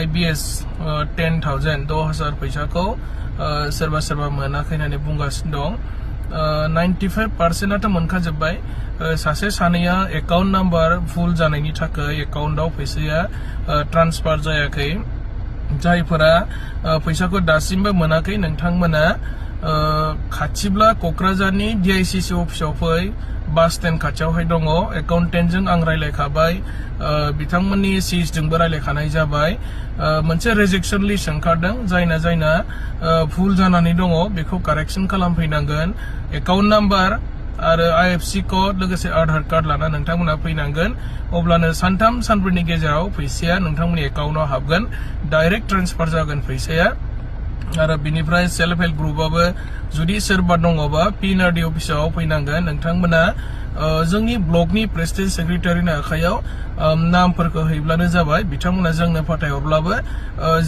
IBS 10,000 10,000 फैसाखौ सोरबा सोरबा मोनाखै होननानै बुंगासिनो दं 95% आथ' मोनखाजोब्बाय सासे सानैया एकाउन्ट नाम्बार भुल जानायनि थाखाय एकाउन्टआव फैसाया ट्रान्सफार जायाखै जायफोरा फैसाखौ दासिमबो मोनाखै नोंथांमोना खाथिब्ला क'क्राझारनि DICC अफिसाव फै बास स्टेन्ड खाथियावहाय दङ एकाउन्टेन्टजों आं रायलायखाबाय बिथांमोननि CIS जोंबो रायलायखानाय जाबाय मोनसे रेजेक्सन लिस्ट ओंखारदों जायना भुल जानानै दङ बेखौ कारेक्सन खालामफैनांगोन एकाउन्ट नाम्बार आरो IFSC कोड लोगोसे आधार कार्ड लाना नोंथांमोना फैनांगोन अब्लानो सानथाम सानब्रैनि गेजेराव फैसाया नोंथांमोननि एकाउन्टआव हाबगोन डाइरेक्ट ट्रेन्सफार जागोन फैसाया आरो बिनिफ्राय सेल्फ हेल्प ग्रुपआबो जुदि सोरबा दङबा PNRD अफिसाव फैनांगोन नोंथांमोना जोंनि ब्लकनि प्रेसिडेन्ट सेक्रेटारिनि आखायाव नामफोरखौ हैब्लानो जाबाय बिथांमोना जोंनो फाथायहरब्लाबो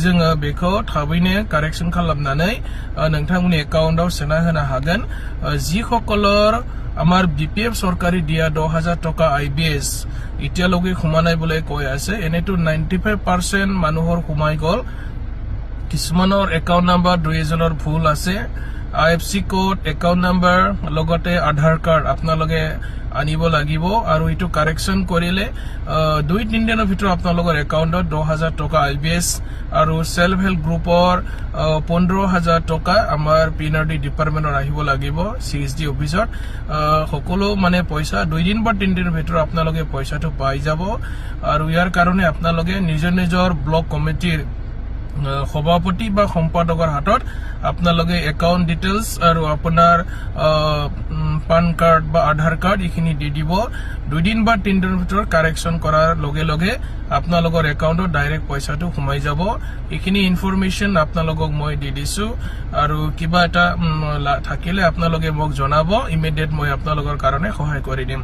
जोङो बेखौ थाबैनो कारेक्सन खालामनानै नोंथांमोननि एकाउन्टआव सोना होनो हागोन যিসকলৰ আমাৰ BPF চৰকাৰী দিয়া 10,000 টকা IBS এতিয়ালৈকে সোমানাই বুলি কৈ আছে এনেটো 95% মানুহৰ সোমাই গল কিছুমানৰ একাউন্ট নাম্বাৰ দুই এজনৰ ভুল আছে IFSC কোড একাউন্ট নাম্বাৰ লগতে আধাৰ কাৰ্ড আপোনালোকে আনিব লাগিব আৰু এটো কাৰেকচন কৰিলে 2-3 দিনৰ ভিতৰত আপোনালোকৰ একাউন্টত 10,000 টকা IBS আৰু সেলফ হেল্প গ্ৰুপৰ 15,000 টকা আমাৰ PNRD ডিপাৰ্টমেন্টৰ আহিব লাগিব CSD অফিচত সকলো মানে পইচা 2 দিন বা 3 দিনৰ ভিতৰত আপোনালোকে পইচাটো পাই যাব আৰু ইয়াৰ কাৰণে আপোনালোকে নিজৰ ব্লক কমিটিৰ সভাপতি বা সম্পাদকৰ হাতত আপোনালোকে একাউন্ট ডিটেইলছ আৰু আপোনাৰ পান কাৰ্ড বা আধাৰ কাৰ্ড ইখিনি দি দিব 2 দিন বা 3 দিনৰ ভিতৰত কাৰেকচন কৰাৰ লগে আপোনালোকৰ একাউন্টত ডাইৰেক্ট পইচাটো সোমাই যাব ইখিনি ইনফৰমেশন আপোনালোকক মই দি দিছো আৰু কিবা এটা থাকিলে আপোনালোকে মোক জনাব ইমিডিয়েট মই আপোনালোকৰ কাৰণে সহায় কৰি দিম